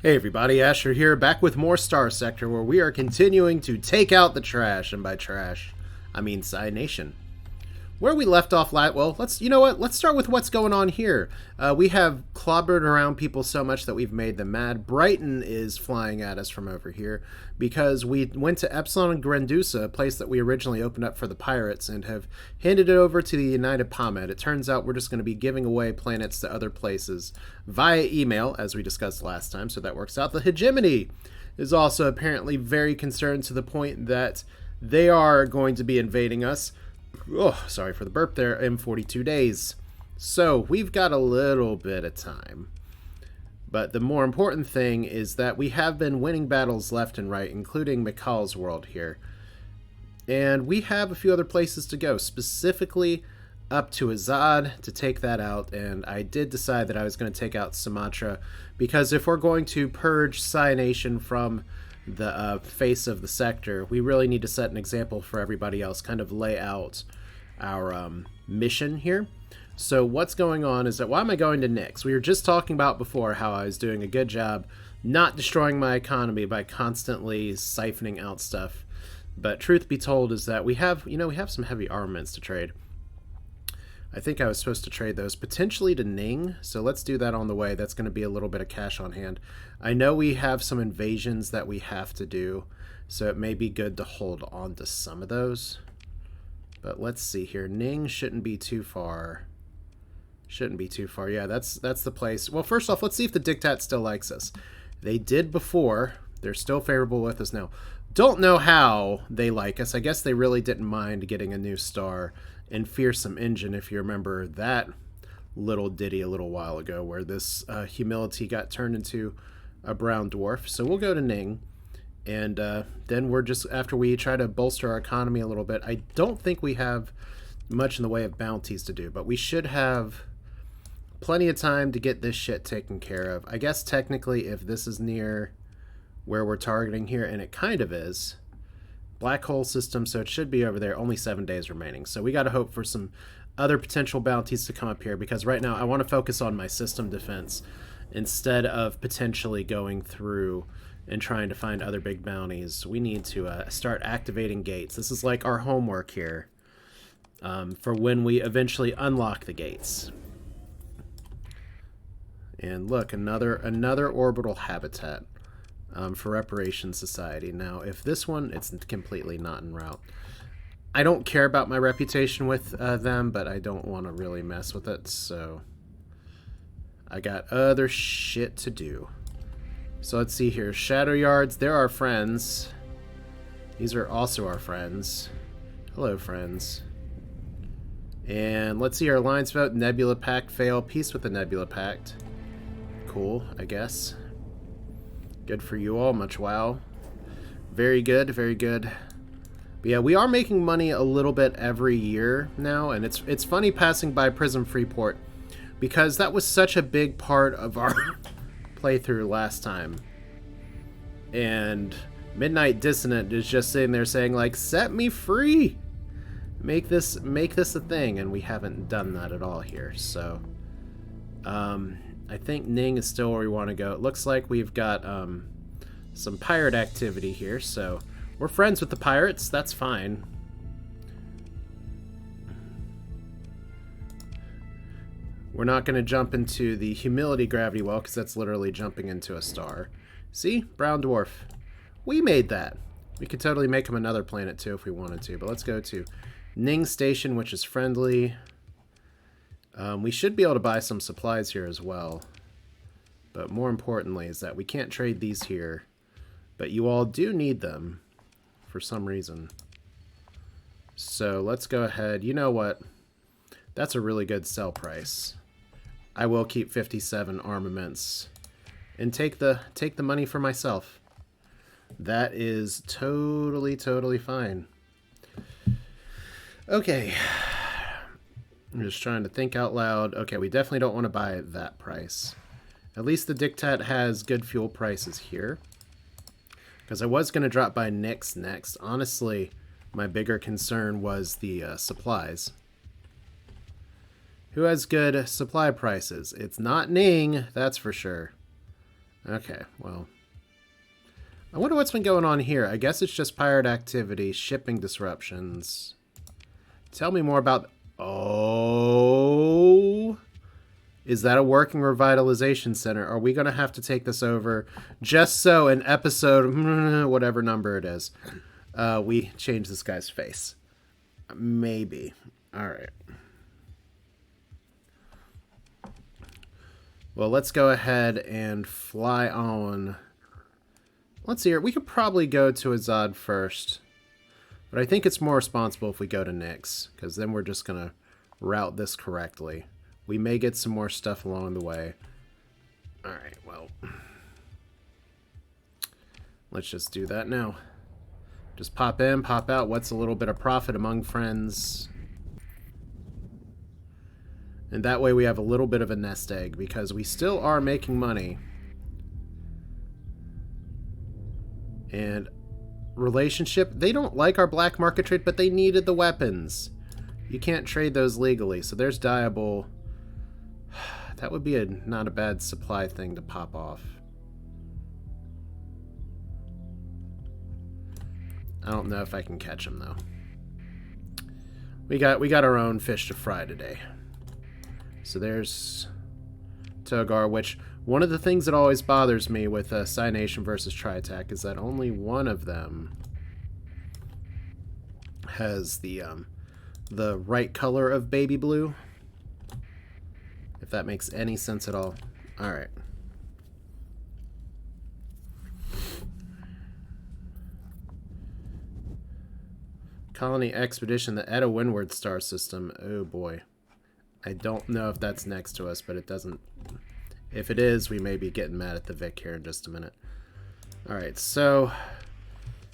Hey everybody, Asher here, back with more Starsector, where we are continuing to take out the trash, and by trash, I mean Scy Nation. Where we left off well, let's start with what's going on here. We have clobbered around people so much that we've made them mad. Brighton is flying at us from over here because we went to Epsilon and Grandusa, a place that we originally opened up for the pirates, and have handed it over to the United Pomad. It turns out we're just going to be giving away planets to other places via email, as we discussed last time, so that works out. The hegemony is also apparently very concerned to the point that they are going to be invading us. Oh, sorry for the burp there, in 42 days. So we've got a little bit of time. But the more important thing is that we have been winning battles left and right, including McCall's world here. And we have a few other places to go, specifically up to Azad to take that out. And I did decide that I was going to take out Sumatra, because if we're going to purge Scy Nation from the face of the sector, we really need to set an example for everybody else, kind of lay out our mission here. So what's going on is that, why am I going to Nyx? We were just talking about before how I was doing a good job not destroying my economy by constantly siphoning out stuff. But truth be told is that we have some heavy armaments to trade. I think I was supposed to trade those potentially to Ning, so let's do that on the way. That's going to be a little bit of cash on hand. I know we have some invasions that we have to do, so it may be good to hold on to some of those. But let's see here. Ning shouldn't be too far. Shouldn't be too far. Yeah, that's the place. Well, first off, let's see if the Diktat still likes us. They did before. They're still favorable with us now. Don't know how they like us. I guess they really didn't mind getting a new star and Fearsome Engine, if you remember that little ditty a little while ago, where this humility got turned into a brown dwarf. So we'll go to Ning, and then we're just, after we try to bolster our economy a little bit, I don't think we have much in the way of bounties to do, but we should have plenty of time to get this shit taken care of. I guess technically, if this is near where we're targeting here, and it kind of is, black hole system, so it should be over there. Only 7 days remaining, so we got to hope for some other potential bounties to come up here, because right now I want to focus on my system defense instead of potentially going through and trying to find other big bounties. We need to start activating gates. This is like our homework here for when we eventually unlock the gates. And look, another orbital habitat. For Reparation Society. Now, if this one, it's completely not en route. I don't care about my reputation with them, but I don't want to really mess with it, so I got other shit to do. So let's see here. Shadow Yards, they're our friends. These are also our friends. Hello, friends. And let's see our alliance vote. Nebula Pact fail. Peace with the Nebula Pact. Cool, I guess. Good for you all, much wow. Very good, very good. But yeah, we are making money a little bit every year now, and it's funny passing by Prism Freeport, because that was such a big part of our playthrough last time. And Midnight Dissonant is just sitting there saying, like, set me free! Make this a thing, and we haven't done that at all here, so I think Ning is still where we want to go. It looks like we've got some pirate activity here, so we're friends with the pirates. That's fine. We're not going to jump into the humility gravity well, because that's literally jumping into a star. See? Brown dwarf. We made that. We could totally make him another planet, too, if we wanted to. But let's go to Ning Station, which is friendly. We should be able to buy some supplies here as well. But more importantly is that we can't trade these here. But you all do need them for some reason. So let's go ahead. You know what? That's a really good sell price. I will keep 57 armaments and take the money for myself. That is totally fine. Okay. I'm just trying to think out loud. Okay, we definitely don't want to buy at that price. At least the Diktat has good fuel prices here. Because I was going to drop by Nyx next. Honestly, my bigger concern was the supplies. Who has good supply prices? It's not Ning, that's for sure. Okay, well. I wonder what's been going on here. I guess it's just pirate activity, shipping disruptions. Tell me more about... Oh... Is that a working revitalization center? Are we going to have to take this over just so in episode... whatever number it is, we change this guy's face? Maybe. Alright. Well, let's go ahead and fly on... Let's see here. We could probably go to Azad first. But I think it's more responsible if we go to Nyx, because then we're just going to route this correctly. We may get some more stuff along the way. Alright, well. Let's just do that now. Just pop in, pop out. What's a little bit of profit among friends? And that way we have a little bit of a nest egg, because we still are making money. And relationship, they don't like our black market trade, but they needed the weapons. You can't trade those legally. So there's Diable. That would be not a bad supply thing to pop off. I don't know if I can catch him though. We got our own fish to fry today. So there's Togar, which one of the things that always bothers me with Scy Nation versus Tri-Attack is that only one of them has the right color of baby blue. If that makes any sense at all. Alright. Colony Expedition, the Edda Windward star system. Oh boy. I don't know if that's next to us, but it doesn't... If it is, we may be getting mad at the Vic here in just a minute. Alright, so...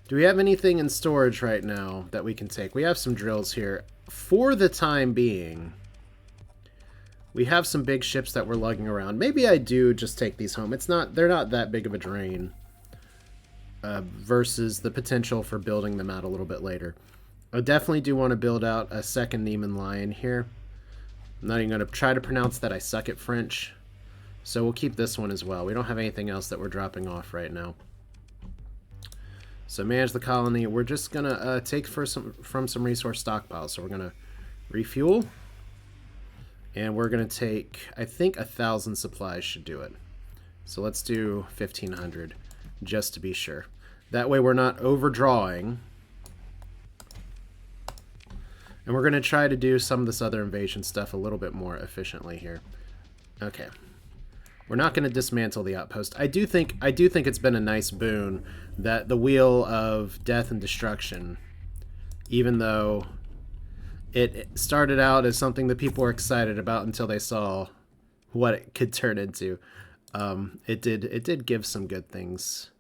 Do we have anything in storage right now that we can take? We have some drills here. For the time being, we have some big ships that we're lugging around. Maybe I do just take these home. They're not that big of a drain. Versus the potential for building them out a little bit later. I definitely do want to build out a second Neiman Lion here. I'm not even going to try to pronounce that. I suck at French. So we'll keep this one as well. We don't have anything else that we're dropping off right now. So manage the colony. We're just going to take from some resource stockpiles. So we're going to refuel. And we're going to take, I think 1,000 supplies should do it. So let's do 1,500 just to be sure. That way we're not overdrawing. And we're going to try to do some of this other invasion stuff a little bit more efficiently here. Okay. We're not going to dismantle the outpost. I do think it's been a nice boon that the Wheel of Death and Destruction, even though it started out as something that people were excited about until they saw what it could turn into, it did give some good things.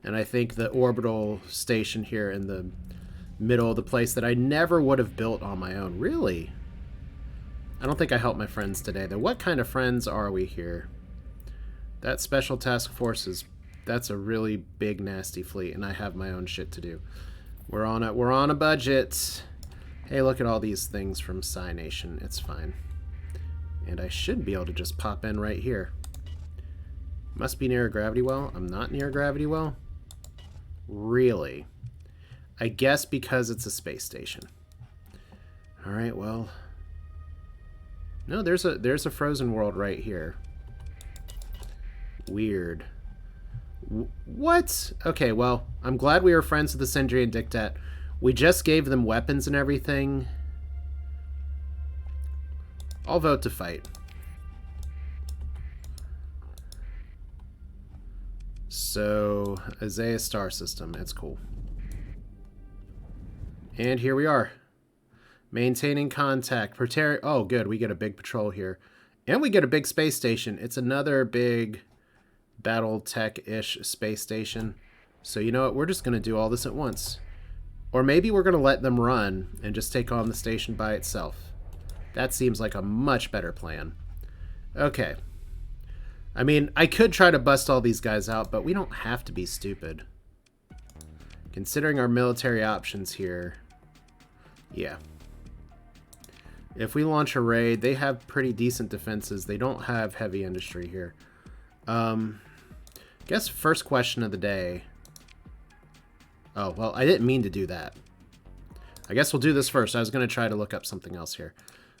And I think the orbital station here in the middle of the place that I never would have built on my own. Really? I don't think I helped my friends today, though. What kind of friends are we here? That special task force that's a really big, nasty fleet, and I have my own shit to do. We're on a budget. Hey, look at all these things from Scy Nation. It's fine. And I should be able to just pop in right here. Must be near a gravity well. I'm not near a gravity well. Really? I guess because it's a space station. Alright, well. No, there's a frozen world right here. Weird. What? Okay, well, I'm glad we were friends with the Sendrian Dictat. We just gave them weapons and everything. I'll vote to fight. So, Azea star system. It's cool. And here we are. Maintaining contact. Oh, good. We get a big patrol here. And we get a big space station. It's another big battle tech-ish space station. So you know what? We're just going to do all this at once. Or maybe we're going to let them run and just take on the station by itself. That seems like a much better plan. Okay. I mean, I could try to bust all these guys out, but we don't have to be stupid. Considering our military options here, yeah. If we launch a raid, they have pretty decent defenses. They don't have heavy industry here. Guess first question of the day. Oh, well, I didn't mean to do that. I guess we'll do this first. I was going to try to look up something else here.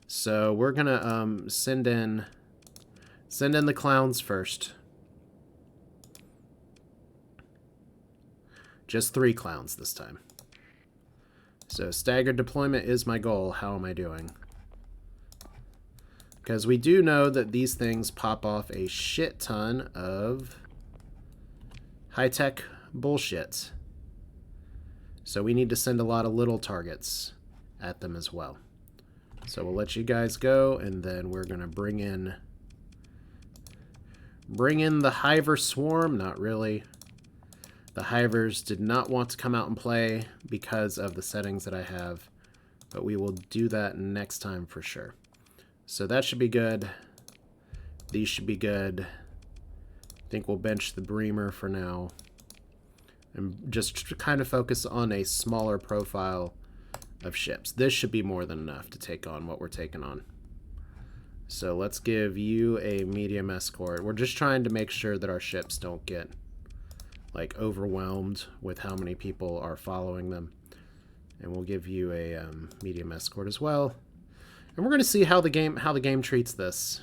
So we're going to send in the clowns first. Just 3 clowns this time. So staggered deployment is my goal. How am I doing? Because we do know that these things pop off a shit ton of high-tech bullshit. So we need to send a lot of little targets at them as well. So we'll let you guys go, and then we're going to bring in the Hiver Swarm. Not really. The Hivers did not want to come out and play because of the settings that I have, but we will do that next time for sure. So that should be good. These should be good. I think we'll bench the Bremer for now. And just kind of focus on a smaller profile of ships. This should be more than enough to take on what we're taking on. So let's give you a medium escort. We're just trying to make sure that our ships don't get like overwhelmed with how many people are following them. And we'll give you a medium escort as well. And we're going to see how the game treats this.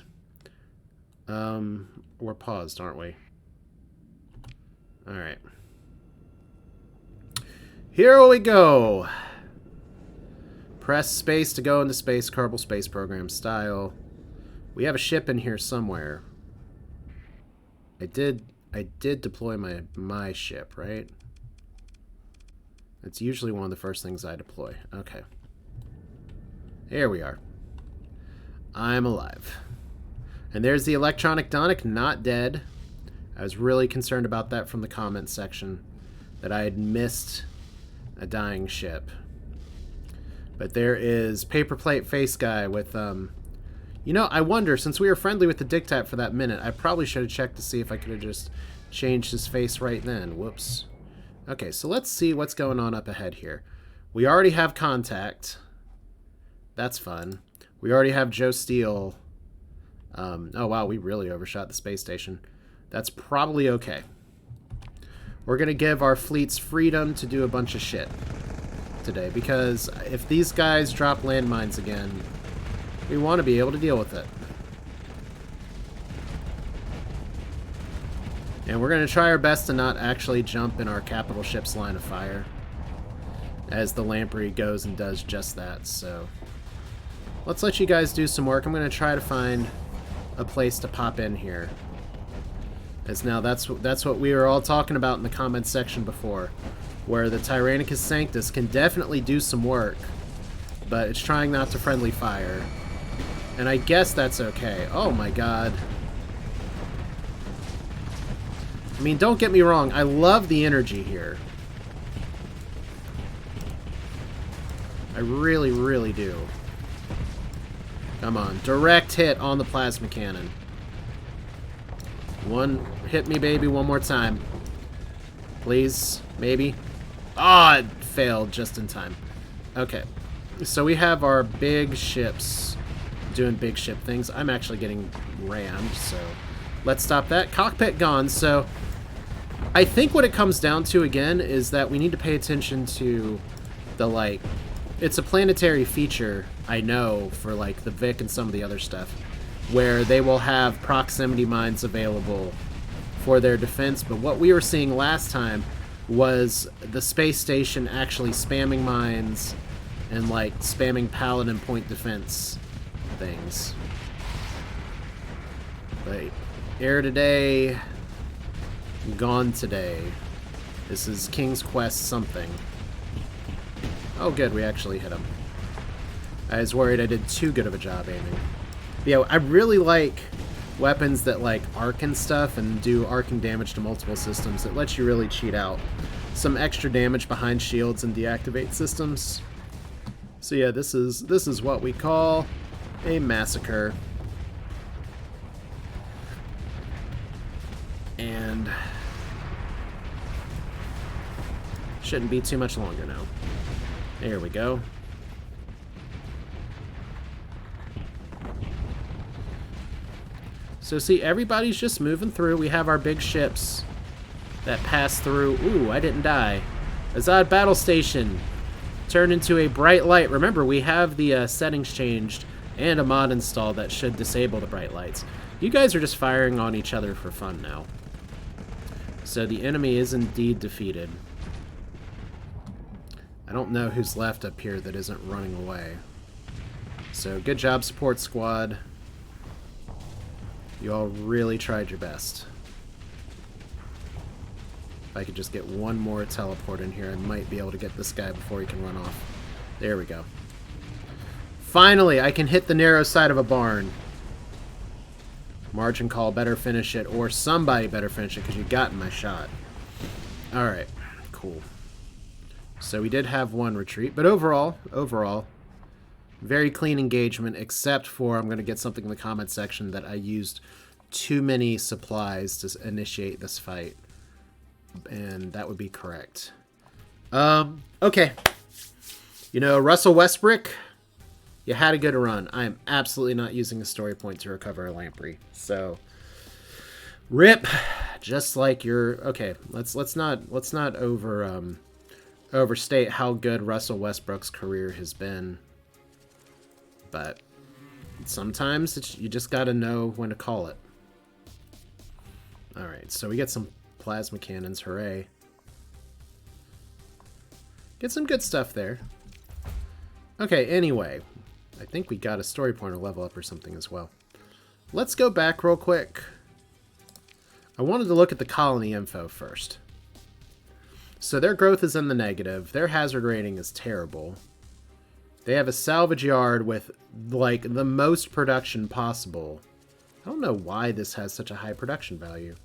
We're paused, aren't we? All right. Here we go. Press space to go into space, Kerbal Space Program style. We have a ship in here somewhere. I did deploy my ship, right? It's usually one of the first things I deploy. Okay. Here we are. I'm alive. And there's the electronic Donic, not dead. I was really concerned about that from the comments section, that I had missed a dying ship. But there is Paperplate Face Guy with, you know, I wonder, since we were friendly with the Dictat for that minute, I probably should have checked to see if I could have just changed his face right then. Whoops. Okay, so let's see what's going on up ahead here. We already have contact. That's fun. We already have Joe Steele. Oh, wow, we really overshot the space station. That's probably okay. We're going to give our fleets freedom to do a bunch of shit today, because if these guys drop landmines again, we want to be able to deal with it. And we're going to try our best to not actually jump in our capital ship's line of fire, as the Lamprey goes and does just that. So let's let you guys do some work. I'm going to try to find a place to pop in here, as now that's what we were all talking about in the comments section before, where the Tyrannicus Sanctus can definitely do some work, but it's trying not to friendly fire. And I guess that's okay. Oh my god. I mean, don't get me wrong, I love the energy here. I really, really do. Come on, direct hit on the plasma cannon. Hit me, baby, one more time. Please, maybe. Ah, it failed just in time. Okay, so we have our big ships doing big ship things. I'm actually getting rammed, so let's stop that. Cockpit gone, so I think what it comes down to, again, is that we need to pay attention to the, like, it's a planetary feature, I know, for, like, the Vic and some of the other stuff, where they will have proximity mines available for their defense, but what we were seeing last time was the space station actually spamming mines and, like, spamming paladin point defense things. But air today, gone today. This is King's Quest something. Oh good, we actually hit him. I was worried I did too good of a job aiming. But yeah, I really like weapons that like arc and stuff and do arcing damage to multiple systems. It lets you really cheat out some extra damage behind shields and deactivate systems. So yeah, this is what we call a massacre. And shouldn't be too much longer now. There we go. So see, everybody's just moving through. We have our big ships that pass through. Ooh, I didn't die. Azad Battle Station turned into a bright light. Remember, we have the settings changed and a mod installed that should disable the bright lights. You guys are just firing on each other for fun now. So the enemy is indeed defeated. I don't know who's left up here that isn't running away. So good job, support squad. You all really tried your best. If I could just get one more teleport in here, I might be able to get this guy before he can run off. There we go. Finally, I can hit the narrow side of a barn. Margin call, better finish it, or somebody better finish it, because you got in my shot. Alright, cool. So we did have one retreat, but overall, very clean engagement, except for, I'm going to get something in the comment section, that I used too many supplies to initiate this fight. And that would be correct. Okay. You know, Russell Westbrook, you had a good run. I am absolutely not using a story point to recover a lamprey. So, rip. Just like your... Okay, let's not overstate how good Russell Westbrook's career has been. But sometimes you just got to know when to call it. Alright, so we get some plasma cannons, hooray. Get some good stuff there. Okay, anyway, I think we got a story point or level up or something as well. Let's go back real quick. I wanted to look at the colony info first. So their growth is in the negative. Their hazard rating is terrible. They have a salvage yard with, like, the most production possible. I don't know why this has such a high production value.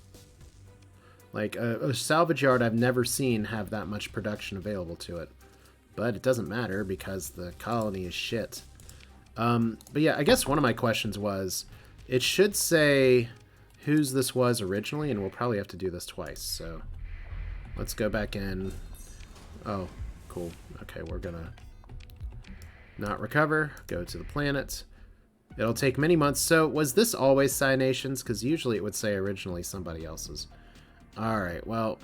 Like, a salvage yard I've never seen have that much production available to it. But it doesn't matter because the colony is shit. But yeah, I guess one of my questions was, it should say whose this was originally, and we'll probably have to do this twice. So let's go back in. Oh, cool. Okay, we're gonna not recover. Go to the planet. It'll take many months. So was this always Scy Nation's? Because usually it would say originally somebody else's. Alright, well,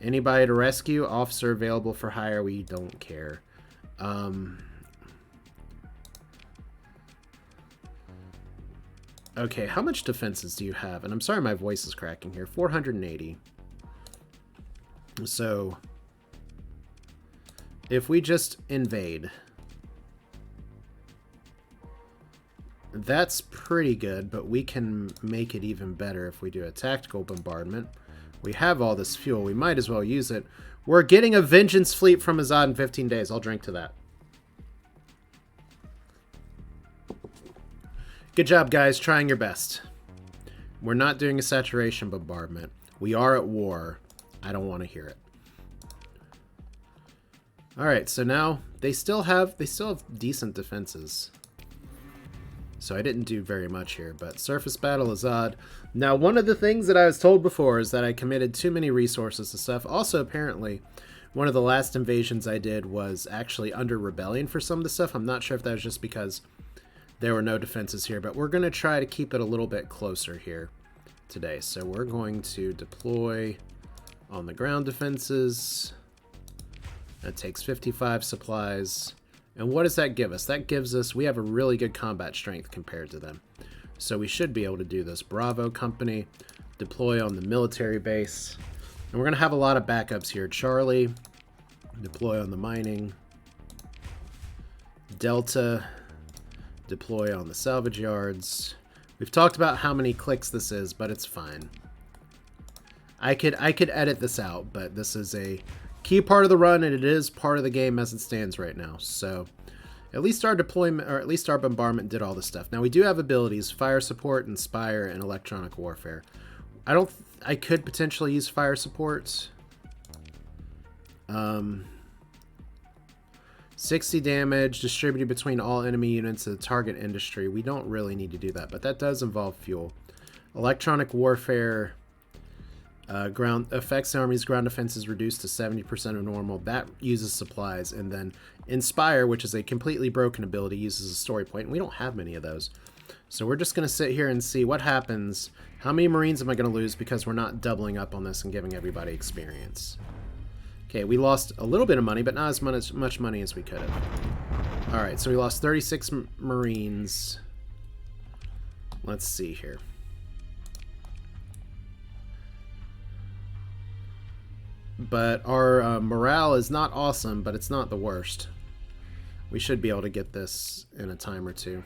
anybody to rescue? Officer available for hire. We don't care. Okay, how much defenses do you have? And I'm sorry my voice is cracking here. 480. So, if we just invade, that's pretty good, but we can make it even better if we do a tactical bombardment. We have all this fuel. We might as well use it. We're getting a vengeance fleet from Azad in 15 days. I'll drink to that. Good job, guys. Trying your best. We're not doing a saturation bombardment. We are at war. I don't want to hear it. Alright, so now they still have decent defenses. So I didn't do very much here, but surface battle is odd. Now, one of the things that I was told before is that I committed too many resources to stuff. Also, apparently, one of the last invasions I did was actually under rebellion for some of the stuff. I'm not sure if that was just because there were no defenses here, but we're going to try to keep it a little bit closer here today. So we're going to deploy on the ground defenses. That takes 55 supplies. And what does that give us? That gives us, we have a really good combat strength compared to them. So we should be able to do this. Bravo Company, deploy on the military base. And we're going to have a lot of backups here. Charlie, deploy on the mining. Delta, deploy on the salvage yards. We've talked about how many clicks this is, but it's fine. I could edit this out, but this is a key part of the run, and it is part of the game as it stands right now. So at least our deployment, or at least our bombardment, did all this stuff. Now we do have abilities: fire support, inspire, and electronic warfare. I could potentially use fire support. 60 damage distributed between all enemy units of the target industry. We don't really need to do that, but that does involve fuel. Electronic warfare. Ground affects the Army's ground defenses reduced to 70% of normal. That uses supplies. And then Inspire, which is a completely broken ability, uses a story point. And we don't have many of those. So we're just going to sit here and see what happens. How many Marines am I going to lose because we're not doubling up on this and giving everybody experience? Okay, we lost a little bit of money, but not as much money as we could have. Alright, so we lost 36 Marines. Let's see here. But our morale is not awesome, but it's not the worst. We should be able to get this in a time or two.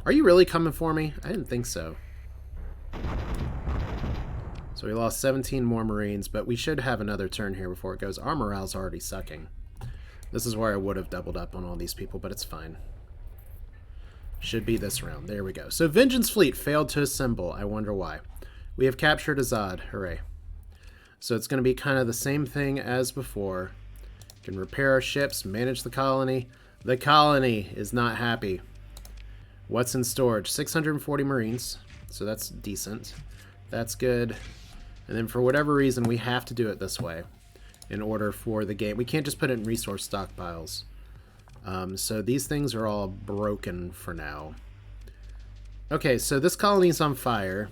Are you really coming for me? I didn't think so. So we lost 17 more Marines, but we should have another turn here before it goes. Our morale's already sucking. This is where I would have doubled up on all these people, but it's fine. Should be this round. There we go. So Vengeance Fleet failed to assemble. I wonder why. We have captured Azad. Hooray. So it's going to be kind of the same thing as before. Can repair our ships, manage the colony. The colony is not happy. What's in storage? 640 Marines. So that's decent. That's good. And then for whatever reason, we have to do it this way in order for the game. We can't just put it in resource stockpiles. So these things are all broken for now. Okay, so this colony's on fire.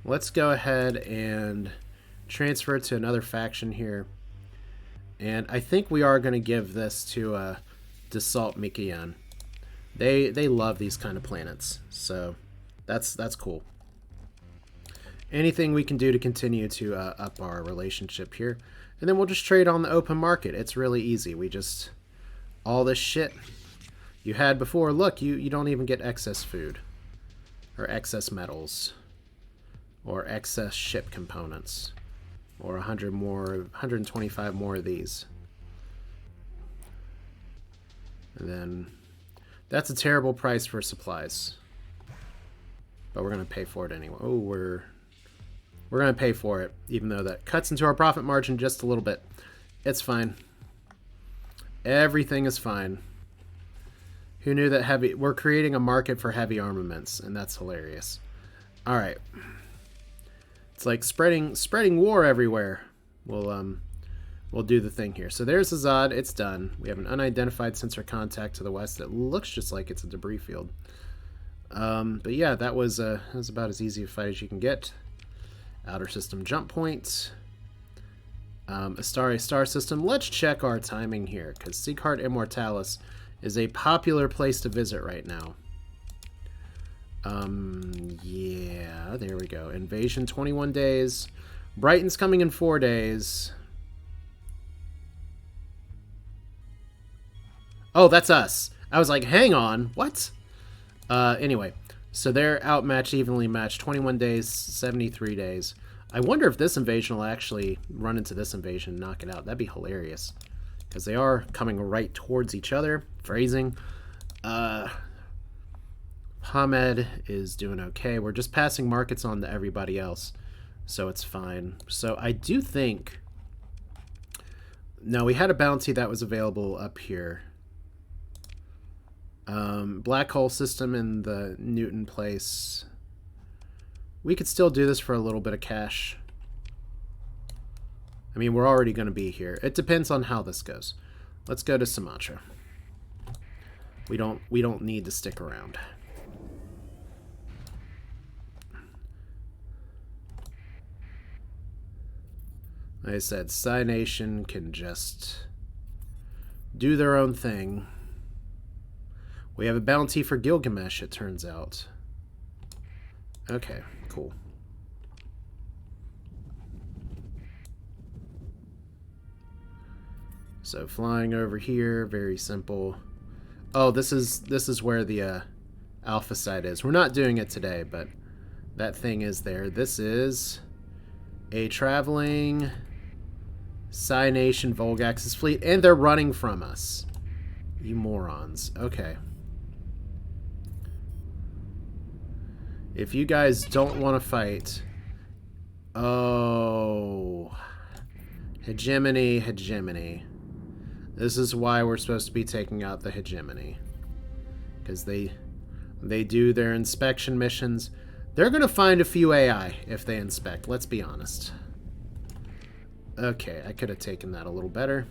Let's go ahead and transfer it to another faction here. And I think we are going to give this to Dassault-Mikoyan. They love these kind of planets, so that's cool. Anything we can do to continue to up our relationship here. And then we'll just trade on the open market. It's really easy. We just... all this shit you had before. Look, you don't even get excess food. Or excess metals. Or excess ship components. Or 100 more, 125 more of these. And then... that's a terrible price for supplies. But we're going to pay for it anyway. Oh, we're going to pay for it, even though that cuts into our profit margin just a little bit. It's fine. Everything is fine. Who knew that we're creating a market for heavy armaments, and that's hilarious. All right. It's like spreading war everywhere. We'll do the thing here. So there's Azad. It's done. We have an unidentified sensor contact to the west that looks just like it's a debris field. But yeah, that was about as easy a fight as you can get. Outer system jump points. A star system. Let's check our timing here, because Sieghart Immortalis is a popular place to visit right now. Yeah, there we go. Invasion 21 days. Brighton's coming in 4 days. Oh, that's us. I was like, hang on, what? Anyway, so they're outmatched, evenly matched. 21 days, 73 days. I wonder if this invasion will actually run into this invasion and knock it out. That'd be hilarious. Because they are coming right towards each other. Phrasing. Hamed is doing okay. We're just passing markets on to everybody else. So it's fine. So I do think... no, we had a bounty that was available up here. Black hole system in the Newton place. We could still do this for a little bit of cash. I mean, we're already going to be here. It depends on how this goes. Let's go to Sumatra. We don't need to stick around. Like I said, Scy Nation can just do their own thing. We have a bounty for Gilgamesh, it turns out. Okay, cool. So flying over here, very simple. Oh, this is where the alpha site is. We're not doing it today, but that thing is there. This is a traveling Scy Nation Volgax's fleet, and they're running from us. You morons. Okay. If you guys don't want to fight... oh... hegemony, hegemony. This is why we're supposed to be taking out the hegemony. Because they do their inspection missions. They're going to find a few AI if they inspect, let's be honest. Okay, I could have taken that a little better.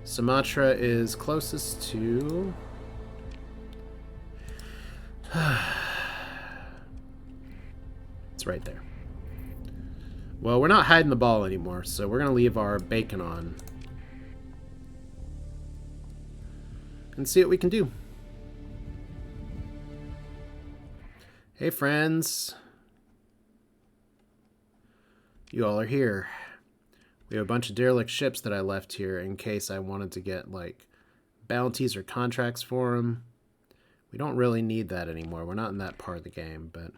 Sumatra is closest to... It's right there. Well, we're not hiding the ball anymore, so we're going to leave our bacon on. And see what we can do. Hey, friends. You all are here. We have a bunch of derelict ships that I left here in case I wanted to get, like, bounties or contracts for them. We don't really need that anymore. We're not in that part of the game, but...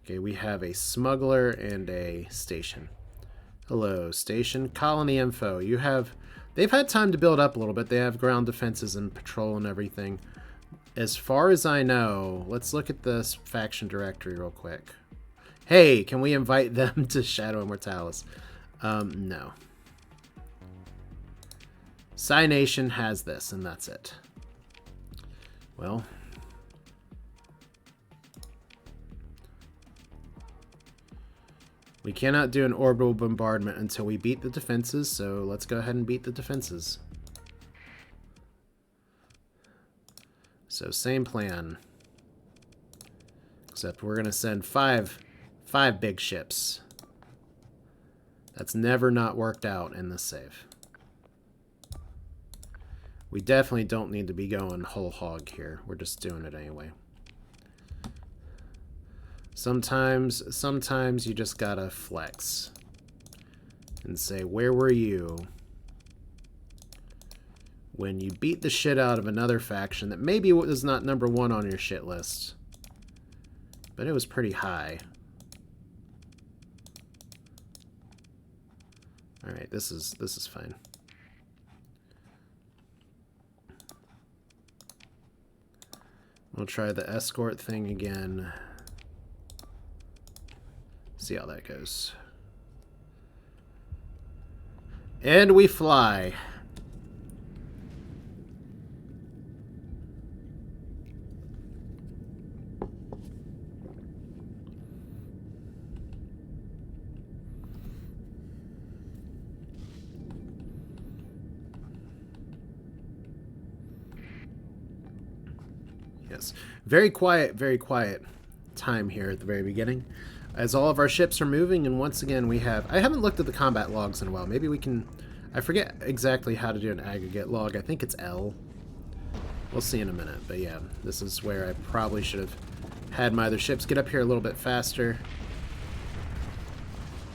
Okay, we have a smuggler and a station. Hello, station. Colony info. You have... They've had time to build up a little bit. They have ground defenses and patrol and everything. As far as I know, let's look at this faction directory real quick. Hey, can we invite them to Shadow Immortalis? No. Scy Nation has this, and that's it. Well... We cannot do an orbital bombardment until we beat the defenses, so let's go ahead and beat the defenses. So same plan. Except we're going to send five big ships. That's never not worked out in this save. We definitely don't need to be going whole hog here. We're just doing it anyway. Sometimes you just gotta flex and say, where were you when you beat the shit out of another faction that maybe was not number one on your shit list, but it was pretty high. All right, this is fine. We'll try the escort thing again. See how that goes. And we fly. Yes. Very quiet time here at the very beginning. As all of our ships are moving, and once again we have... I haven't looked at the combat logs in a while. Maybe we can... I forget exactly how to do an aggregate log. I think it's L. We'll see in a minute. But yeah, this is where I probably should have had my other ships get up here a little bit faster.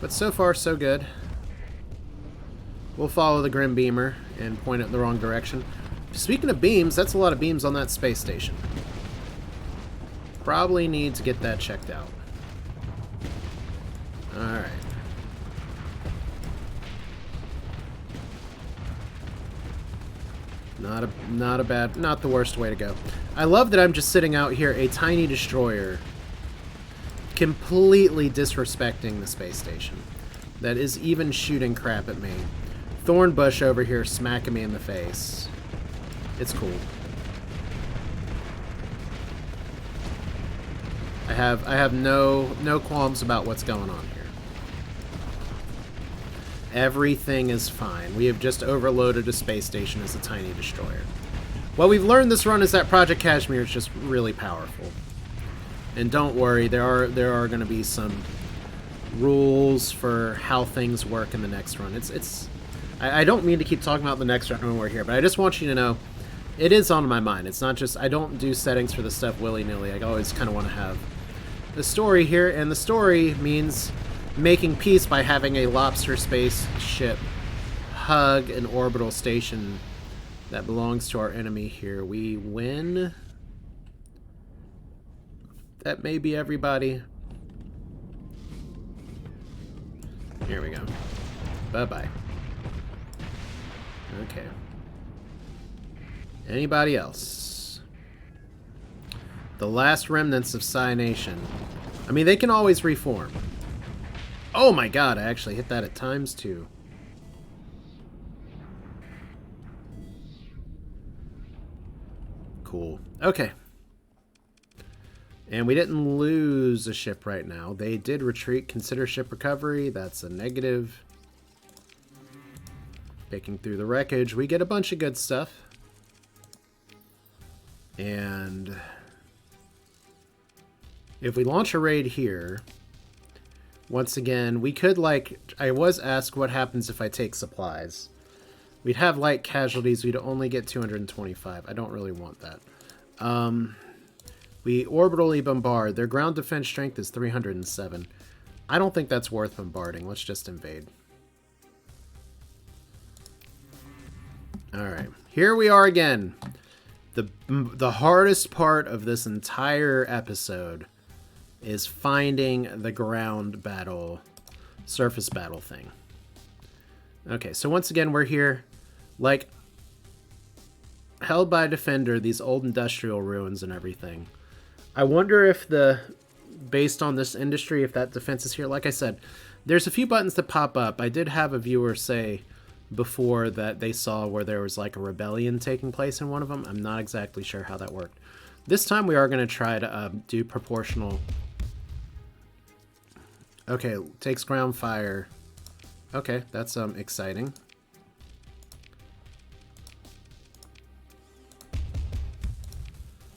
But so far, so good. We'll follow the Grim Beamer and point it in the wrong direction. Speaking of beams, that's a lot of beams on that space station. Probably need to get that checked out. Alright. Not the worst way to go. I love that I'm just sitting out here, a tiny destroyer, completely disrespecting the space station. That is even shooting crap at me. Thornbush over here smacking me in the face. It's cool. I have no qualms about what's going on here. Everything is fine. We have just overloaded a space station as a tiny destroyer. What we've learned this run is that Project Kashmir is just really powerful. And don't worry, there are going to be some rules for how things work in the next run. I don't mean to keep talking about the next run when we're here, but I just want you to know it is on my mind. It's not just, I don't do settings for this stuff willy-nilly. I always kind of want to have the story here, and the story means making peace by having a lobster spaceship hug an orbital station that belongs to our enemy here. We win. That may be everybody. Here we go. Bye-bye. Okay. Anybody else? The last remnants of Scy Nation. I mean, they can always reform. Oh my god, I actually hit that at ×2. Cool. Okay. And we didn't lose a ship right now. They did retreat. Consider ship recovery. That's a negative. Picking through the wreckage. We get a bunch of good stuff. And if we launch a raid here, once again, we could, like, I was asked what happens if I take supplies. We'd have light casualties. We'd only get 225. I don't really want that. We orbitally bombard. Their ground defense strength is 307. I don't think that's worth bombarding. Let's just invade. Alright. Here we are again. The hardest part of this entire episode is finding the ground battle, surface battle thing. Okay, so once again, we're here. Like, held by a defender, these old industrial ruins and everything. I wonder if based on this industry, if that defense is here. Like I said, there's a few buttons that pop up. I did have a viewer say before that they saw where there was like a rebellion taking place in one of them. I'm not exactly sure how that worked. This time we are going to try to do proportional. Okay, takes ground fire. Okay, that's exciting.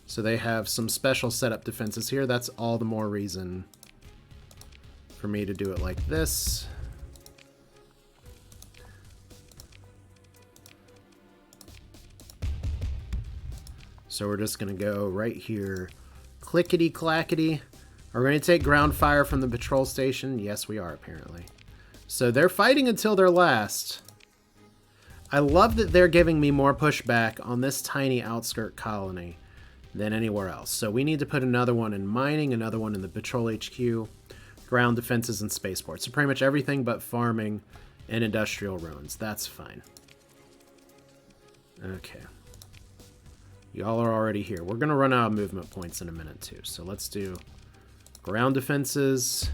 So they have some special setup defenses here. That's all the more reason for me to do it like this. So we're just going to go right here. Clickety-clackety. Are we going to take ground fire from the patrol station? Yes, we are, apparently. So they're fighting until their last. I love that they're giving me more pushback on this tiny outskirt colony than anywhere else. So we need to put another one in mining, another one in the patrol HQ, ground defenses, and spaceports. So pretty much everything but farming and industrial ruins. That's fine. Okay. Y'all are already here. We're going to run out of movement points in a minute, too. So let's do ground defenses.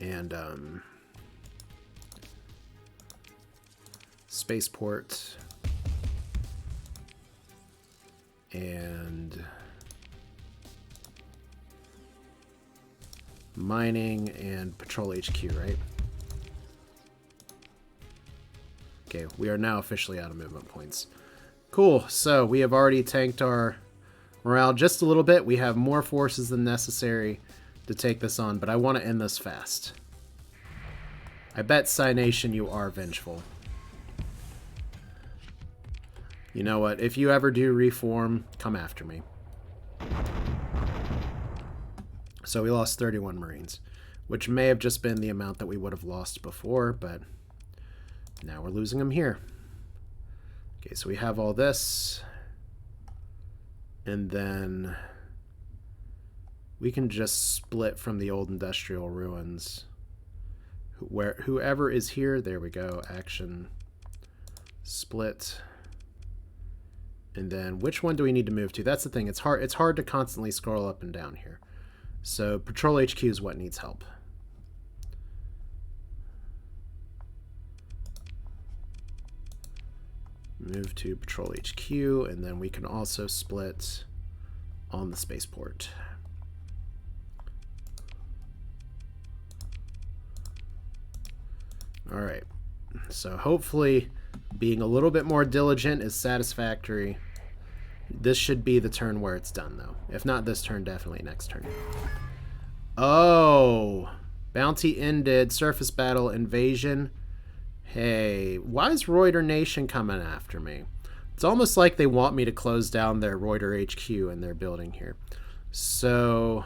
And spaceport. And mining and patrol HQ, right? Okay, we are now officially out of movement points. Cool, so we have already tanked our morale just a little bit. We have more forces than necessary to take this on, but I want to end this fast. I bet Scy Nation you are vengeful. You know what? If you ever do reform, come after me. So we lost 31 Marines, which may have just been the amount that we would have lost before, but now we're losing them here. Okay, so we have all this. And then we can just split from the old industrial ruins. Whoever is here, there we go. Action. Split. And then which one do we need to move to? That's the thing. It's hard to constantly scroll up and down here. So Patrol HQ is what needs help. Move to Patrol HQ, and then we can also split on the spaceport. All right. So hopefully being a little bit more diligent is satisfactory. This should be the turn where it's done, though. If not this turn, definitely next turn. Oh! Bounty ended. Surface battle. Invasion. Hey, why is Reuter Nation coming after me? It's almost like they want me to close down their Reuter HQ in their building here. So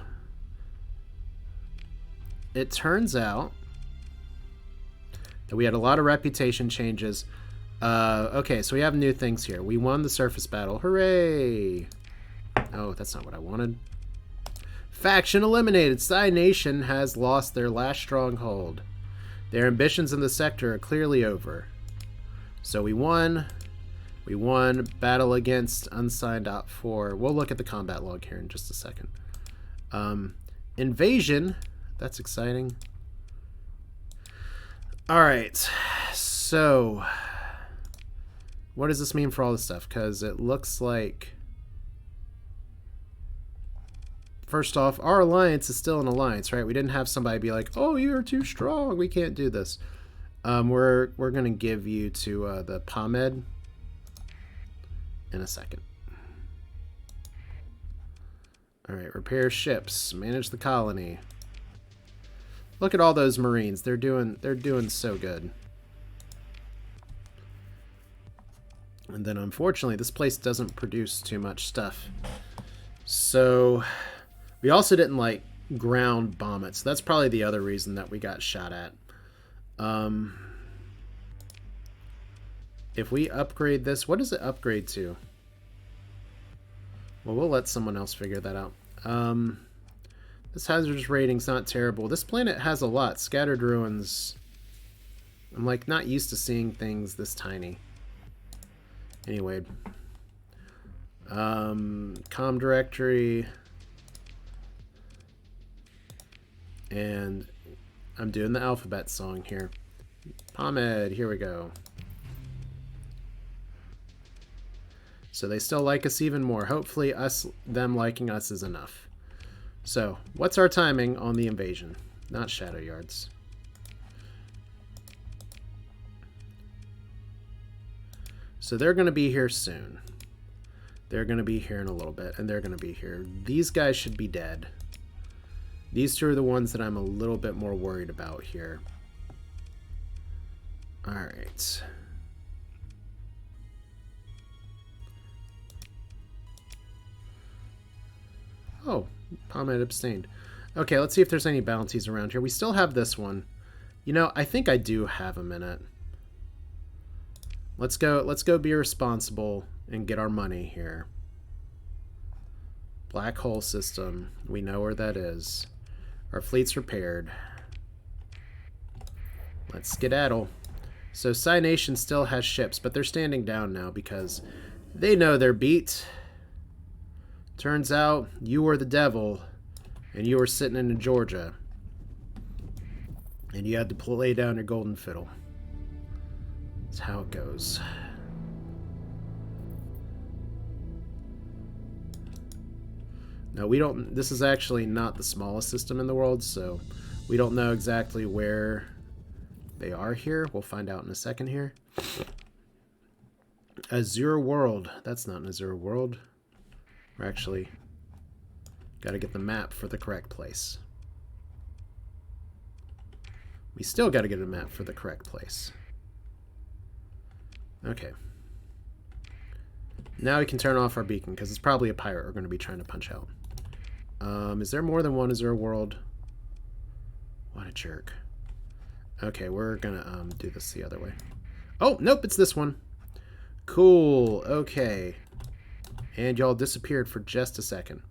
it turns out that we had a lot of reputation changes. Okay, so we have new things here. We won the surface battle. Hooray! Oh, that's not what I wanted. Faction eliminated. Scy Nation has lost their last stronghold. Their ambitions in the sector are clearly over. So we won. We won. Battle against unsigned Op 4. We'll look at the combat log here in just a second. Invasion. That's exciting. Alright. So what does this mean for all this stuff? Because it looks like, first off, our alliance is still an alliance, right? We didn't have somebody be like, oh, you're too strong, we can't do this. We're going to give you to the POMED in a second. Alright, repair ships. Manage the colony. Look at all those Marines. They're doing so good. And then unfortunately, this place doesn't produce too much stuff. So we also didn't like ground bomb it. So that's probably the other reason that we got shot at. If we upgrade this, what does it upgrade to? Well, we'll let someone else figure that out. This hazardous rating's not terrible. This planet has a lot. Scattered ruins. I'm like not used to seeing things this tiny. Anyway. Com directory. And I'm doing the alphabet song here. Pommed, here we go. So they still like us even more. Hopefully them liking us is enough. So, what's our timing on the invasion? Not Shadow Yards. So they're going to be here soon. They're going to be here in a little bit, and they're going to be here. These guys should be dead. These two are the ones that I'm a little bit more worried about here. Alright. Oh, Pommed abstained. Okay, let's see if there's any bounties around here. We still have this one. You know, I think I do have a minute. Let's go be responsible and get our money here. Black hole system. We know where that is. Our fleet's repaired. Let's skedaddle. So Scy Nation still has ships, but they're standing down now because they know they're beat. Turns out you were the devil and you were sitting in Georgia and you had to lay down your golden fiddle. That's how it goes. No, we don't. This is actually not the smallest system in the world, so we don't know exactly where they are here. We'll find out in a second here. Azure World. That's not an Azure World. We're actually got to get the map for the correct place. We still got to get a map for the correct place. Okay. Now we can turn off our beacon because it's probably a pirate we're going to be trying to punch out. Is there more than one Azure World? What a jerk. Okay, we're going to do this the other way. Oh, nope, it's this one. Cool. Okay. And y'all disappeared for just a second.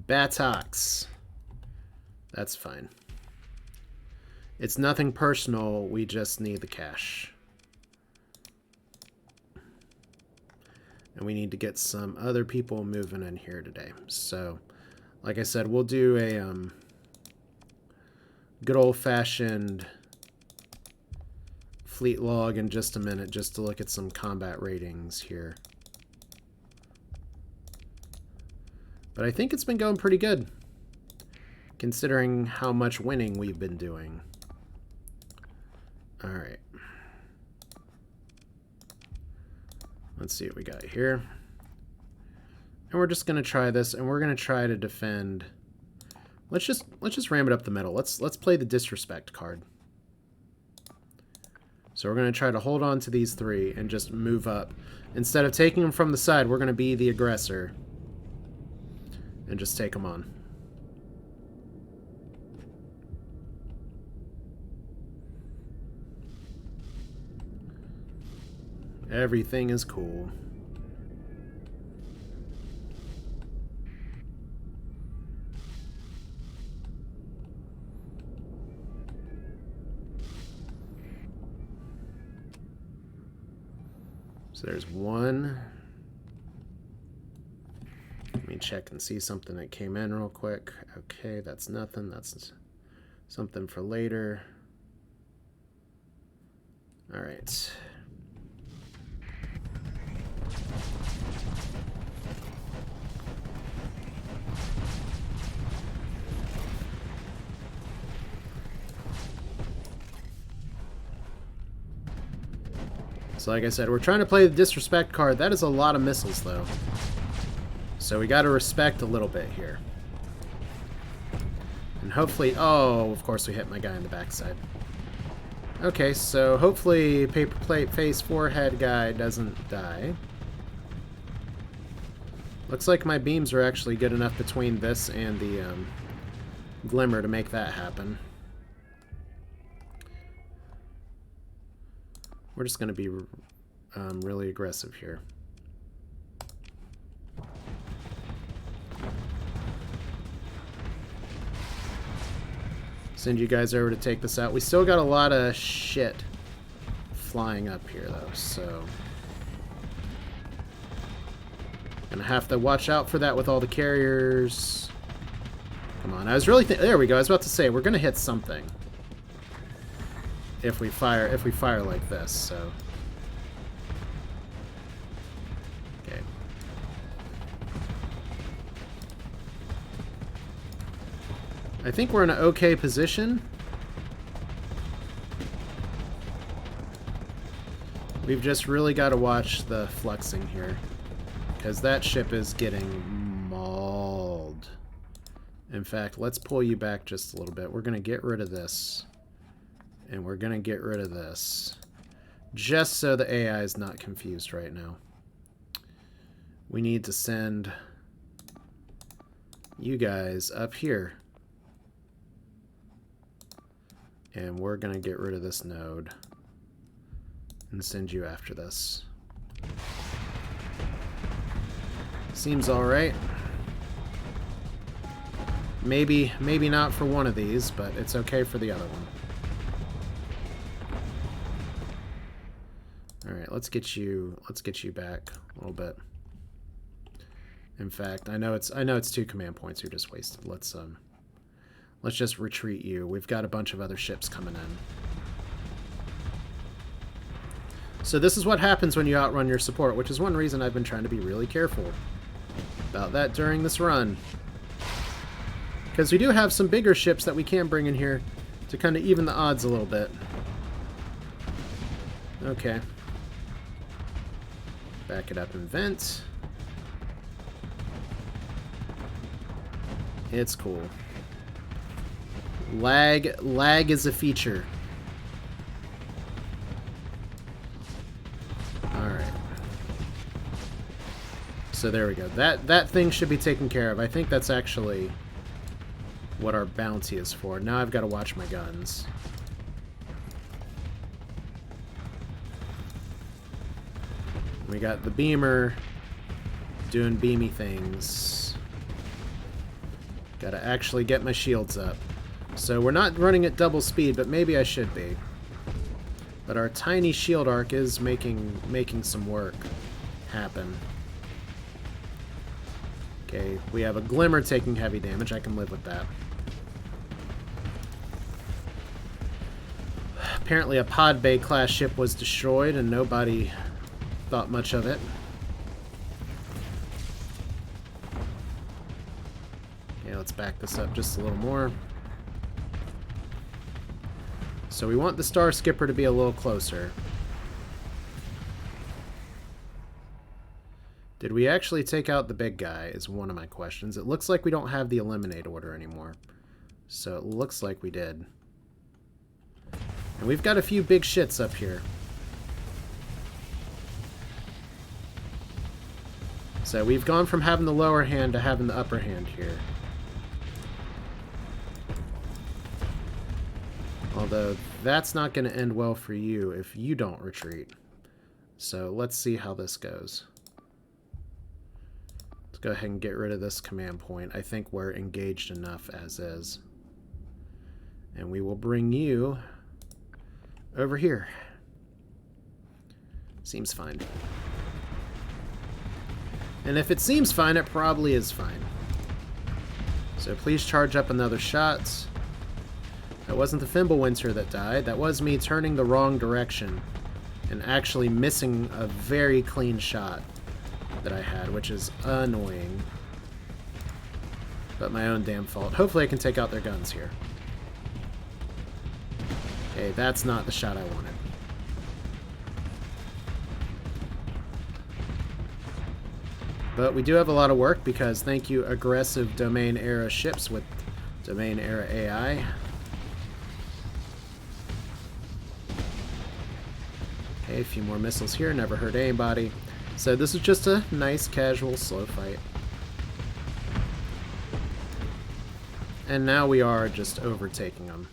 Batox. That's fine. It's nothing personal. We just need the cash. And we need to get some other people moving in here today. So, like I said, we'll do a good old-fashioned fleet log in just a minute just to look at some combat ratings here. But I think it's been going pretty good, considering how much winning we've been doing. Alright. Let's see what we got here. And we're just going to try this, and we're going to try to defend. Let's just ram it up the middle. Let's play the disrespect card. So we're going to try to hold on to these three and just move up. Instead of taking them from the side, we're going to be the aggressor. And just take them on. Everything is cool. So there's one. Let me check and see something that came in real quick. Okay, that's nothing. That's something for later. All right. So like I said, we're trying to play the disrespect card. That is a lot of missiles, though. So we got to respect a little bit here. And hopefully... Oh, of course we hit my guy in the backside. Okay, so hopefully paper plate face forehead guy doesn't die. Looks like my beams are actually good enough between this and the glimmer to make that happen. We're just going to be really aggressive here. Send you guys over to take this out. We still got a lot of shit flying up here, though, so... Gonna have to watch out for that with all the carriers. Come on, I was really there we go. I was about to say we're gonna hit something if we fire like this. So okay. I think we're in an okay position. We've just really got to watch the fluxing here, because that ship is getting mauled. In fact, let's pull you back just a little bit. We're going to get rid of this. And we're going to get rid of this. Just so the AI is not confused right now. We need to send you guys up here. And we're going to get rid of this node. And send you after this. Seems alright. Maybe not for one of these, but it's okay for the other one. Alright, let's get you back a little bit. In fact, I know it's 2 command points you're just wasted. Let's just retreat you. We've got a bunch of other ships coming in. So this is what happens when you outrun your support, which is one reason I've been trying to be really careful about that during this run. Because we do have some bigger ships that we can bring in here to kind of even the odds a little bit. Okay. Back it up and vent. It's cool. Lag is a feature. Alright. So there we go. That thing should be taken care of. I think that's actually what our bounty is for. Now I've got to watch my guns. We got the beamer doing beamy things. Gotta actually get my shields up. So we're not running at double speed, but maybe I should be. But our tiny shield arc is making some work happen. Okay, we have a glimmer taking heavy damage. I can live with that. Apparently a pod bay class ship was destroyed and nobody thought much of it. Okay, let's back this up just a little more. So we want the Star Skipper to be a little closer. Did we actually take out the big guy is one of my questions. It looks like we don't have the eliminate order anymore. So it looks like we did. And we've got a few big shits up here. So we've gone from having the lower hand to having the upper hand here. Although that's not going to end well for you if you don't retreat. So let's see how this goes. Let's go ahead and get rid of this command point. I think we're engaged enough as is. And we will bring you over here. Seems fine. And if it seems fine, it probably is fine. So please charge up another shot. That wasn't the Fimbulwinter that died. That was me turning the wrong direction and actually missing a very clean shot that I had, which is annoying. But my own damn fault. Hopefully I can take out their guns here. Okay, that's not the shot I wanted. But we do have a lot of work because thank you aggressive domain era ships with Domain era AI. Okay, a few more missiles here, never hurt anybody. So this is just a nice, casual, slow fight. And now we are just overtaking them.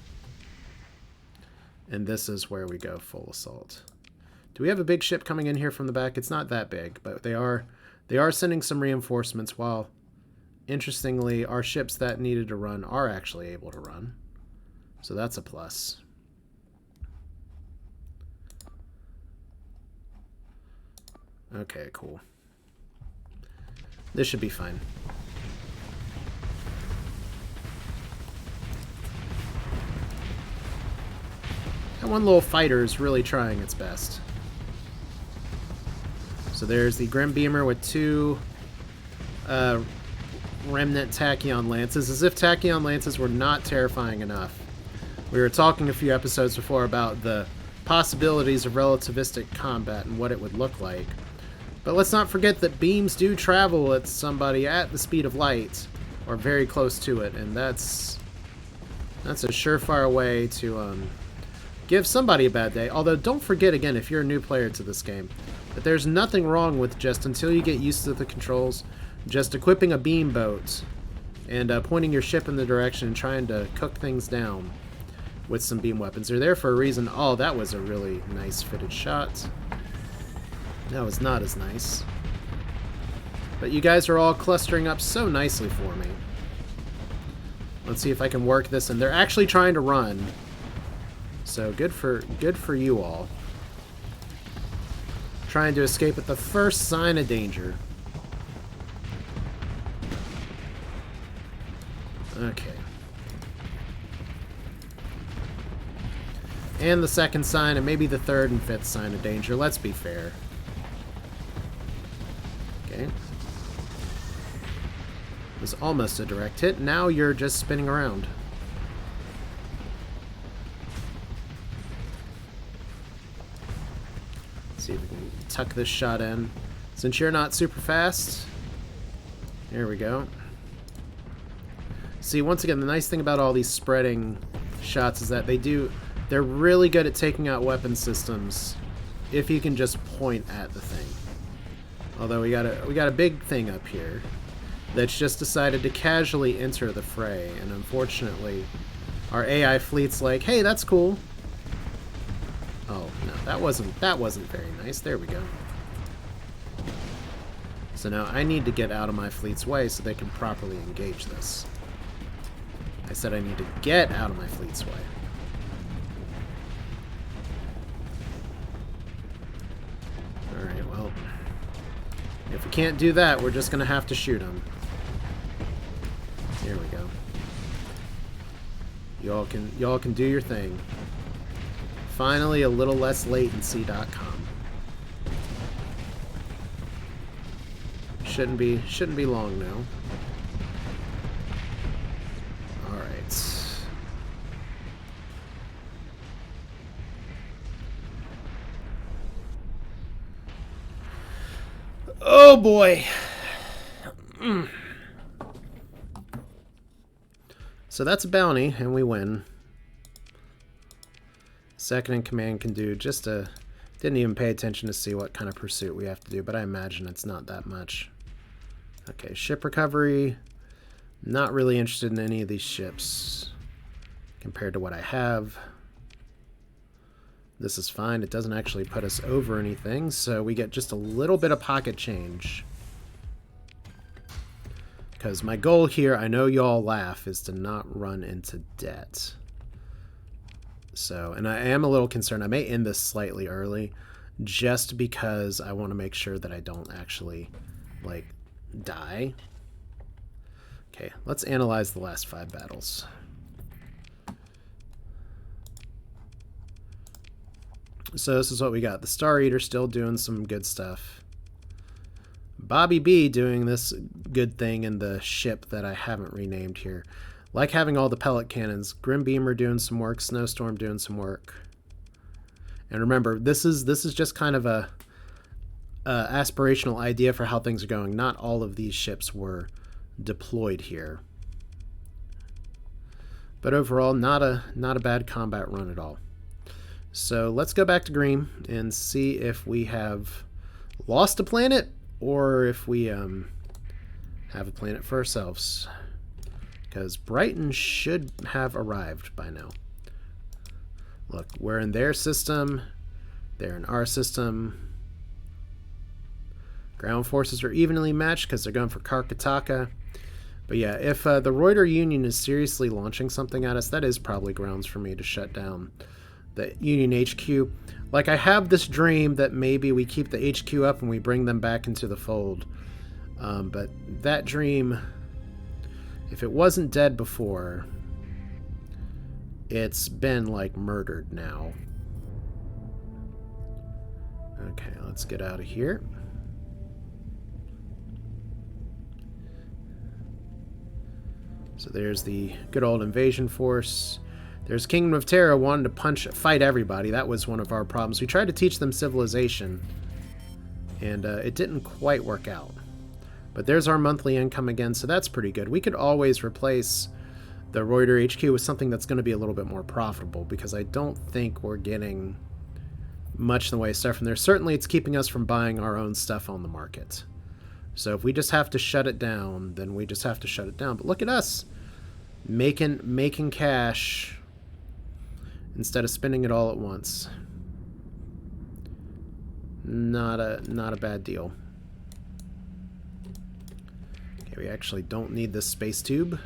And this is where we go full assault. Do we have a big ship coming in here from the back? It's not that big, but they are sending some reinforcements, while interestingly, our ships that needed to run are actually able to run. So that's a plus. Okay, cool. This should be fine. That one little fighter is really trying its best. So there's the Grim Beamer with 2 Remnant Tachyon Lances, as if Tachyon Lances were not terrifying enough. We were talking a few episodes before about the possibilities of relativistic combat and what it would look like. But let's not forget that beams do travel at somebody at the speed of light, or very close to it, and that's a surefire way to give somebody a bad day. Although, don't forget, again, if you're a new player to this game, that there's nothing wrong with just, until you get used to the controls, just equipping a beam boat and pointing your ship in the direction and trying to cook things down with some beam weapons. They're there for a reason. Oh, that was a really nice fitted shot. That was not as nice. But you guys are all clustering up so nicely for me. Let's see if I can work this, and they're actually trying to run. So good for you all. Trying to escape at the first sign of danger. Okay. And the second sign, and maybe the third and fifth sign of danger. Let's be fair. Okay. It was almost a direct hit. Now you're just spinning around. See if we can tuck this shot in. Since you're not super fast. There we go. See, once again, the nice thing about all these spreading shots is that they're really good at taking out weapon systems if you can just point at the thing. Although we got a big thing up here that's just decided to casually enter the fray, and unfortunately our AI fleet's like, hey, that's cool. Oh, no, that wasn't very nice. There we go. So now I need to get out of my fleet's way so they can properly engage this. I said I need to get out of my fleet's way. Alright, well, if we can't do that, we're just going to have to shoot them. Here we go. Y'all can do your thing. Finally, a little less latency.com. Shouldn't be long now. All right. Oh boy. So that's a bounty, and we win. Second in command can do just a... Didn't even pay attention to see what kind of pursuit we have to do, but I imagine it's not that much. Okay, ship recovery. Not really interested in any of these ships compared to what I have. This is fine. It doesn't actually put us over anything, so we get just a little bit of pocket change. Because my goal here, I know y'all laugh, is to not run into debt. So, and I am a little concerned. I may end this slightly early, just because I want to make sure that I don't actually, like, die. Okay, let's analyze the last 5 battles. So this is what we got. The Star Eater still doing some good stuff. Bobby B doing this good thing in the ship that I haven't renamed here. Like having all the pellet cannons. Grim Beamer doing some work. Snowstorm doing some work. And remember, this is just kind of a aspirational idea for how things are going. Not all of these ships were deployed here. But overall, not a bad combat run at all. So let's go back to green and see if we have lost a planet or if we have a planet for ourselves. Because Brighton should have arrived by now. Look, we're in their system. They're in our system. Ground forces are evenly matched because they're going for Karkataka. But yeah, if the Reuter Union is seriously launching something at us, that is probably grounds for me to shut down the Union HQ. Like, I have this dream that maybe we keep the HQ up and we bring them back into the fold. But that dream, if it wasn't dead before, it's been, like, murdered now. Okay, let's get out of here. So there's the good old invasion force. There's Kingdom of Terra wanting to fight everybody. That was one of our problems. We tried to teach them civilization, and it didn't quite work out. But there's our monthly income again, so that's pretty good. We could always replace the Reuter HQ with something that's going to be a little bit more profitable, because I don't think we're getting much in the way of stuff from there. Certainly it's keeping us from buying our own stuff on the market. So if we just have to shut it down, then we just have to shut it down. But look at us making cash instead of spending it all at once. Not a bad deal. Okay, we actually don't need this space tube.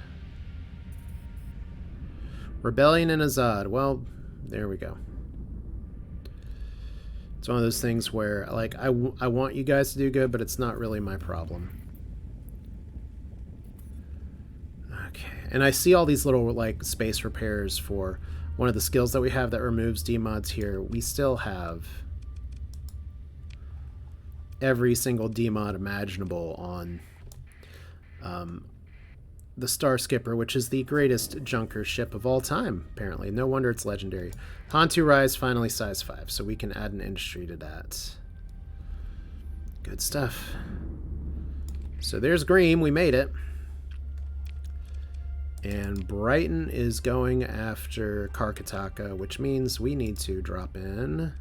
Rebellion in Azad. Well, there we go. It's one of those things where, like, I want you guys to do good, but it's not really my problem. Okay, and I see all these little, like, space repairs for one of the skills that we have that removes demods here. We still have every single demod imaginable on the Starskipper, which is the greatest junker ship of all time, apparently. No wonder it's legendary. Hantu Rise finally size 5, so we can add an industry to that. Good stuff. So there's green, we made it. And Brighton is going after Karkataka, which means we need to drop in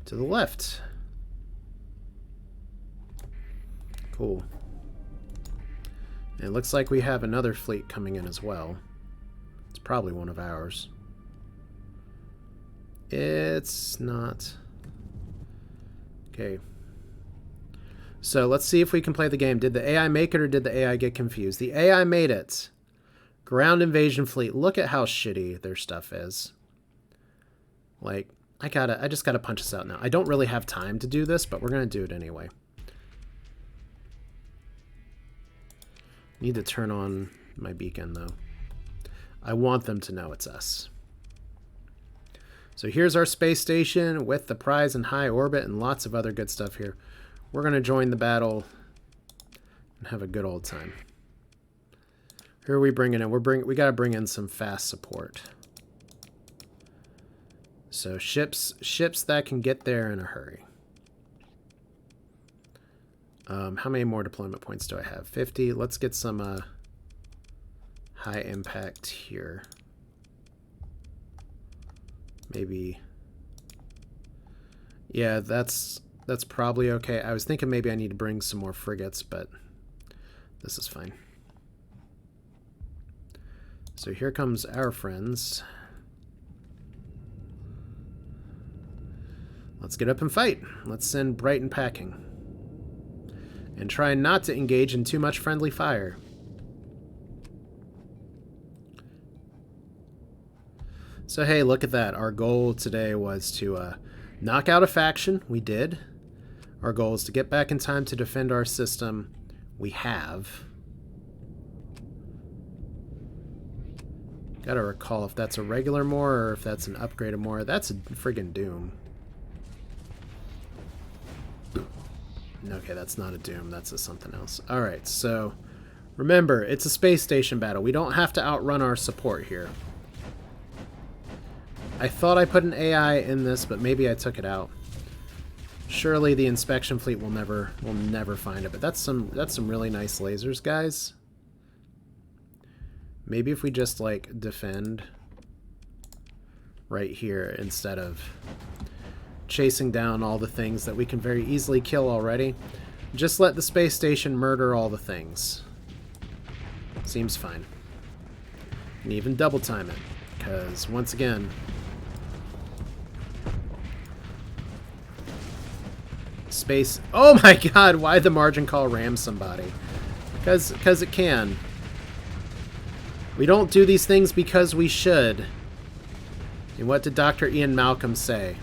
to the left. Cool. And it looks like we have another fleet coming in as well. It's probably one of ours. It's not. Okay. So let's see if we can play the game. Did the AI make it or did the AI get confused? The AI made it. Ground invasion fleet. Look at how shitty their stuff is. Like, I just gotta punch this out now. I don't really have time to do this, but we're gonna do it anyway. Need to turn on my beacon, though. I want them to know it's us. So here's our space station with the prize in high orbit and lots of other good stuff here. We're going to join the battle and have a good old time. Who are we bringing in? We got to bring in some fast support. So ships that can get there in a hurry. How many more deployment points do I have? 50. Let's get some high impact here. Maybe. Yeah, that's probably okay. I was thinking maybe I need to bring some more frigates, but this is fine. So here comes our friends. Let's get up and fight. Let's send Brighton packing. And try not to engage in too much friendly fire. So hey, look at that. Our goal today was to knock out a faction. We did. Our goal is to get back in time to defend our system. We have. Gotta recall if that's a regular Moor or if that's an upgraded Moor. That's a friggin' Doom. Okay, that's not a Doom. That's a something else. Alright, so remember, it's a space station battle. We don't have to outrun our support here. I thought I put an AI in this, but maybe I took it out. Surely the inspection fleet will never find it. But that's some really nice lasers, guys. Maybe if we just, like, defend right here instead of chasing down all the things that we can very easily kill already. Just let the space station murder all the things. Seems fine. And even double time it, because once again, space. Oh my god, why the margin call ram somebody? Because it can. We don't do these things because we should. And what did Dr. Ian Malcolm say?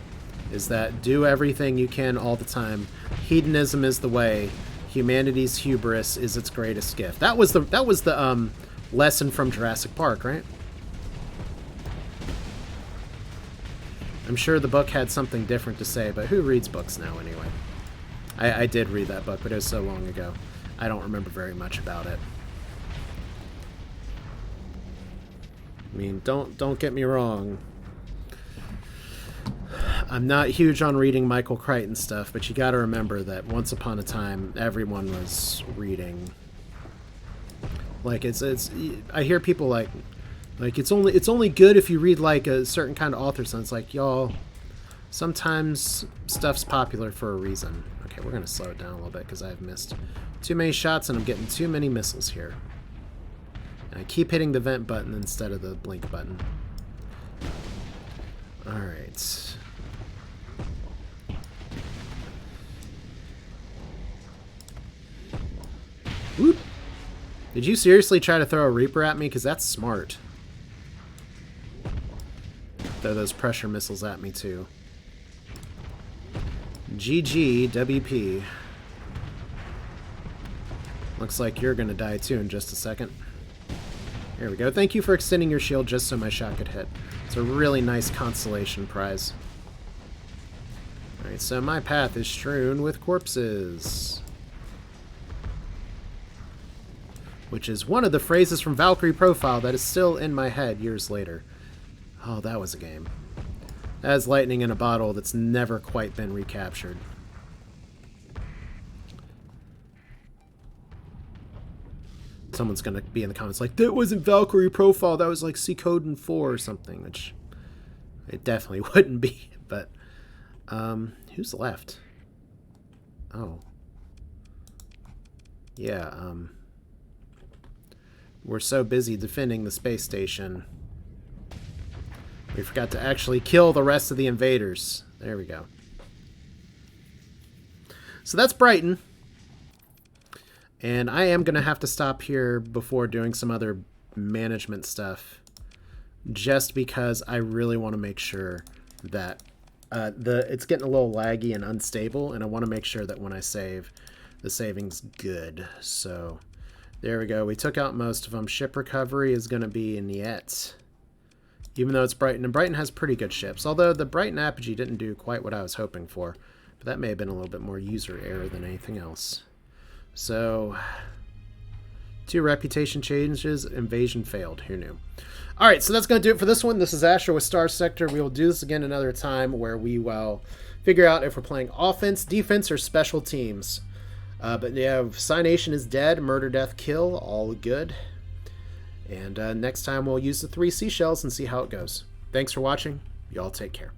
Is that do everything you can all the time. Hedonism is the way. Humanity's hubris is its greatest gift. That was the lesson from Jurassic Park, right? I'm sure the book had something different to say, but who reads books now anyway? I did read that book, but it was so long ago. I don't remember very much about it. I mean, don't get me wrong. I'm not huge on reading Michael Crichton stuff, but you got to remember that once upon a time, everyone was reading. Like it's I hear people like it's only good if you read like a certain kind of author. So it's like, y'all, sometimes stuff's popular for a reason. Okay, we're gonna slow it down a little bit because I've missed too many shots and I'm getting too many missiles here. And I keep hitting the vent button instead of the blink button. All right. Whoop. Did you seriously try to throw a Reaper at me? Because that's smart. Throw those pressure missiles at me, too. GG, WP. Looks like you're going to die, too, in just a second. There we go. Thank you for extending your shield just so my shot could hit. It's a really nice consolation prize. Alright, so my path is strewn with corpses. Which is one of the phrases from Valkyrie Profile that is still in my head years later. Oh, that was a game. That is lightning in a bottle that's never quite been recaptured. Someone's going to be in the comments like, that wasn't Valkyrie Profile, that was like C-Code 4 or something, which it definitely wouldn't be. But, who's left? Oh. Yeah, we're so busy defending the space station, we forgot to actually kill the rest of the invaders. There we go. So that's Brighton. And I am going to have to stop here before doing some other management stuff. Just because I really want to make sure that it's getting a little laggy and unstable. And I want to make sure that when I save, the saving's good. So there we go. We took out most of them. Ship recovery is going to be in Yet. Even though it's Brighton. And Brighton has pretty good ships. Although the Brighton Apogee didn't do quite what I was hoping for. But that may have been a little bit more user error than anything else. So, 2 reputation changes. Invasion failed. Who knew? Alright, so that's going to do it for this one. This is Asher with Starsector. We will do this again another time where we will figure out if we're playing offense, defense, or special teams. But yeah, Scy Nation is dead. MurderDeathKill, all good. And next time we'll use the 3 seashells and see how it goes. Thanks for watching. Y'all take care.